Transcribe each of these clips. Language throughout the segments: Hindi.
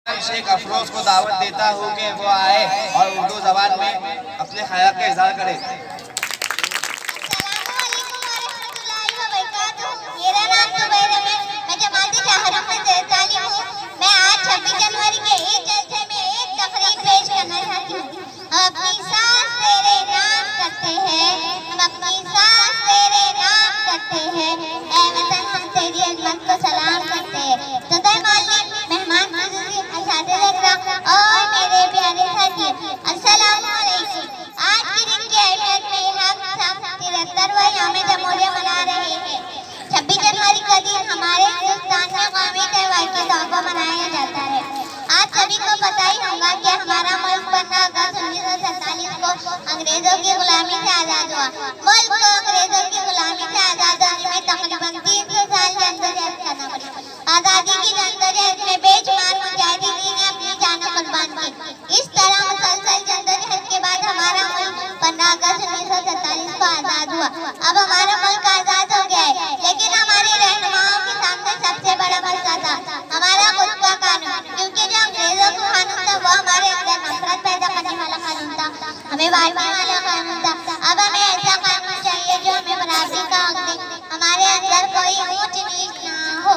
शेख अफरोज को दावत देता हूँ कि वो आए और उर्दू ज़बान में अपने ख्याल का इज़हार करे। मेरा नाम जुबैर है। मैं जमात शहरों में तालीम हूँ। मैं आज 26 जनवरी के एक जलसे में एक तकरीर पेश करना चाहती हूँ। हम अपनी सांस तेरे नाम करते हैं, हम अपनी सांस तेरे नाम करते हैं, ऐ वतन हम तेरी अज़मत को सलाम करते हैं। सदर मालिक, मेहमान खसूसी, असातिज़ा इकराम और मेरे प्यारे साथियों, अस्सलाम वालेकुम। आज के दिन की अहमियत में हम सब 73वां यौम जमहूरिया मना रहे हैं। 26 जनवरी का दिन हमारे हिंदुस्तान में कौमी त्योहार के तौर पर मनाया जाता है। आज सभी को पता ही होगा कि हमारा मुल्क 15 अगस्त 1947 को अंग्रेजों की गुलामी से आज़ाद हुआ। मुल्क को अंग्रेजों की गुलामी से आज़ाद होने में तकरीबन 300 साल जद्दोजहद करना पड़ी। आज़ादी की जद्दोजहद में बेशुमार मुजाहिदीन ने अपनी जान कुर्बान की। इस तरह मुसलसल जद्दोजहद के बाद हमारा मुल्क 15 अगस्त 1947 को आज़ाद हुआ। अब हमारा मुल्क आज़ाद हो गया है, लेकिन हमारे रहनुमाओं के सामने सबसे बड़ा मसला था हमारा खुद का कानून, क्योंकि जो अंग्रेजों का कानून था वो हमारे अंदर नफरत पैदा करने वाला कानून था, हमें बांटने वाला कानून था। अब हमें ऐसा कानून चाहिए जो हमें बराबरी का हक दे, हमारे अंदर कोई ऊंच नीच ना हो।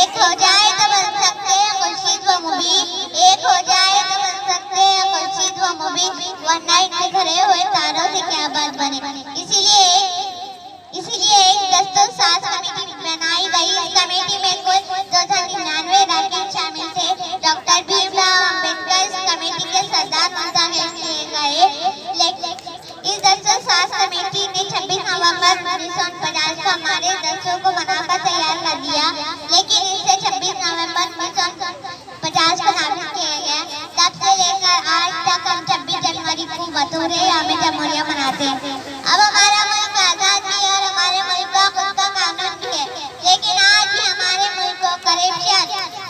एक हो जाए तो बन सकते हैं खुर्शीद व मुबीन, एक हो जाए तो बन सकते हैं खुर्शीद व मुबीन, वरना इनके घरे हुए तारों से क्या बात बने। इसीलिए एक दस्तूर साज कमेटी बनाई गई। इस कमेटी में कुल 299 अरकान शामिल थे। डॉक्टर भीमराव अम्बेडकर इस कमेटी के सरदार मुंतखब किए गए। इस दस्तूर साज कमेटी ने 26 नवंबर 1949 को हमारे दस्तूर को बनाकर तैयार कर दिया, लेकिन इसे 26 नवंबर 1950 को नाफिज किया गया। तब से लेकर आज तक हम 26 जनवरी को बतौर यौम जमहूरिया मनाते हैं। अब हमारा मुल्क आज़ाद भी है और हमारे मुल्क का खुद का कानून भी है, लेकिन आज भी हमारे मुल्क को करप्शन,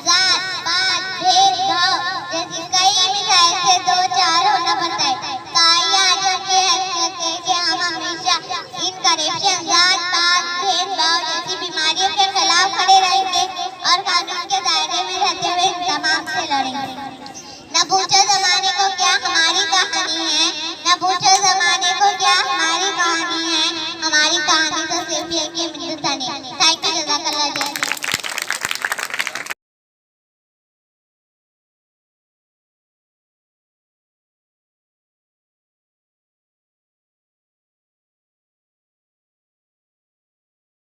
जात पात, भेदभाव जैसी कई मिसाइल से दो चार होना पड़ता है। ताई आज हम ये हैसियत है कि हम हमेशा इन करप्शन, जात पात, भेदभाव जैसी बीमारियों के खिलाफ खड़े रहेंगे और कानून के दायरे में रहते हुए तमाम से लड़ेंगे। न पूछो ज़माने को क्या हमारी कहानी है, न पूछो ज़माने को क्या हमारी कहानी है, हमारी कहानी तो सिर्फ एक